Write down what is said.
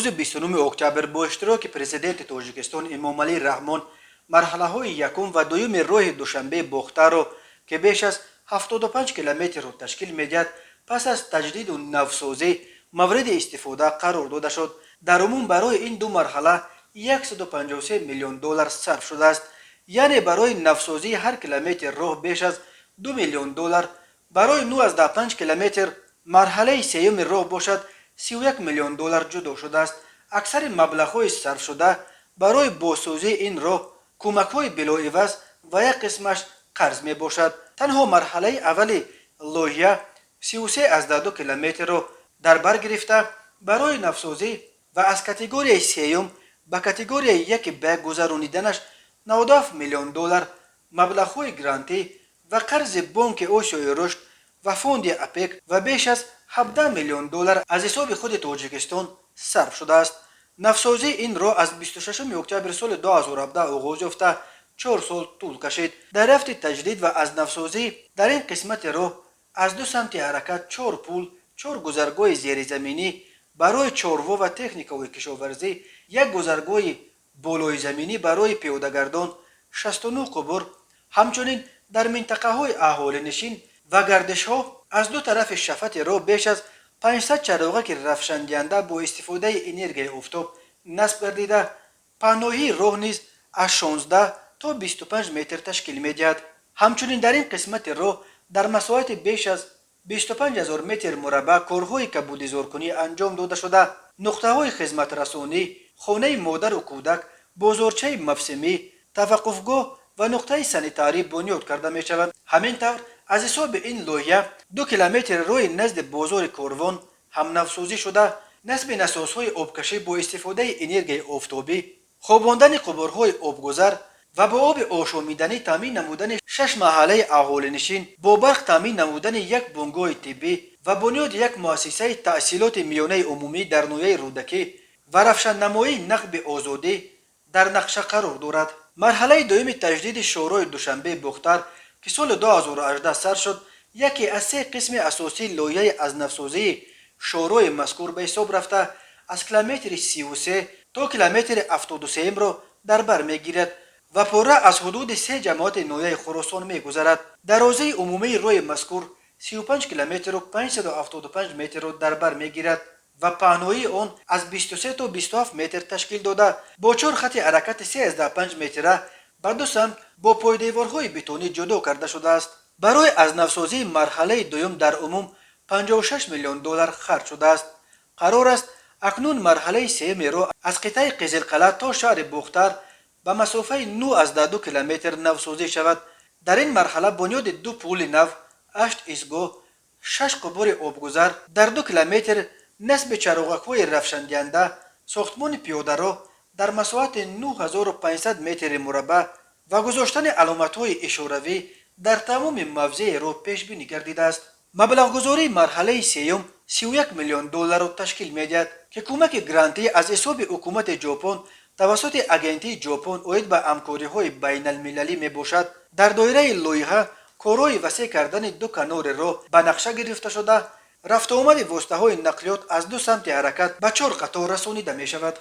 روز 29 اکتبر با اشتراک پرزیدنت تاجیکستان امامعلی رحمان مرحله های یکم و دوم راه دوشنبه بختر را که بیش از 75 کیلومتر را تشکیل می‌دهد پس از تجدید و نوسازی مورد استفاده قرار داده شد. در عموم برای این دو مرحله 153 میلیون دلار صرف شده است، یعنی برای نوسازی هر کیلومتر راه بیش از 2 میلیون دلار. برای 95 کیلومتر مرحله سیوم راه باشد 31 میلیون دلار جدا شده است. اکثر مبلغ‌های صرف شده برای بازسازی این راه کمک‌های بلاعوض و یک قسمش قرض می باشد. تنها مرحله اول لایحه 33.2 کیلومتر را در بر گرفته برای نوسازی و از کاتگوری سیوم به کاتگوری یک به گذرانیدنش 97 میلیون دلار مبلغ‌های گرانتی و قرض بانک آسیای رشد و فوند اپک و بیش از 17 میلیون دلار از حساب خود تاجیکستان صرف شده است. نوسازی این راه از 26 اکتبر سال 2017 آغاز یافته 4 سال طول کشید. در رفت تجدید و از نوسازی در این قسمت راه از دو سمت حرکت 4 پل، 4 گذرگاه زیرزمینی برای چاروا و تکنیکای کشاورزی، یک گذرگاه بالای زمینی برای پیاده‌گردان، 69 قبور، همچنین در منطقه های اهالی نشین و گردش ها از دو طرف شفت راه بیش از 500 چراغک روشن دهنده با استفاده انرژی آفتاب نصب گردیده. پهنایی راه نیز از 16 تا 25 متر تشکیل می‌دهد. همچنین در این قسمت راه در مساحت بیش از 25,000 متر مربع کارهای کبودزارکنی انجام داده شده. نقطه‌های خدمت رسانی، خانه مادر و کودک، بازارچه موسمی، توقفگاه و نقطه سانیتاری بنیاد کرده می شود. همینطور از حساب این لایحه 2 کیلومتر راه نزد بازار کاروان هم نوسازی شده. نصب نسازهای آبکشی با استفاده انرژی آفتابی، خواباندن قبورهای آبگذر و با آب آشامیدنی تامین نمودن 6 محله اهالی نشین، با برق تامین نمودن یک بنگاه طبی و بنیاد یک مؤسسه تحصیلات میانه عمومی در نویه رودکی و روشن نمایی نقب آزادی در نقشه قرار دارد. مرحله دوم تجدید شورای دوشنبه بختر که سال 2018 سر شد، یکی از 3 قسم اساسی لایحه از نوسازی شورای مذکور به حساب رفته از کیلومتر 33 تا کیلومتر 73 را در بر میگیرد و پاره از حدود 3 جماعت نویه خراسان میگذرد. درازه عمومی راه مذکور 35 کیلومتر و 575 متر را در بر میگیرد و پهنایی آن از 23 تا 27 متر تشکیل داده با 4 خط حرکت 3.5 متره بر دو سمت با پایدیوارهای بتونی جدا کرده شده است. برای از نوسازی مرحله دوم در عموم 56 میلیون دلار خرج شده است. قرار است اکنون مرحله سوم را از قطعه قزلقلعه تا شهر بختر به مسافه 9.2 کیلومتر نوسازی شود. در این مرحله بنیاد 2 پل نو، 8 ایستگاه، 6 قبور آبگذر در 2 کیلومتر، نصب چراغک‌های روشن دهنده، ساختمان پیاده‌رو در مساحت 9500 متر مربع و گذاشتن علامت‌های اشاره‌ای در تمام موضع راه پیش بینی گردیده است. مبلغ گذاری مرحله سوم 31 میلیون دلار را تشکیل می‌دهد که کمک گرانتی از حساب حکومت ژاپن توسط اگنتی ژاپن اوید به همکاری‌های بین المللی میباشد. در دایره لایحه کارهای وسیع کردن 2 کانال راه به نقشه گرفته شده، رفت و آمد واسطه‌های نقلیات از 2 سمت حرکت به 4 قطار رسانیده می‌شود.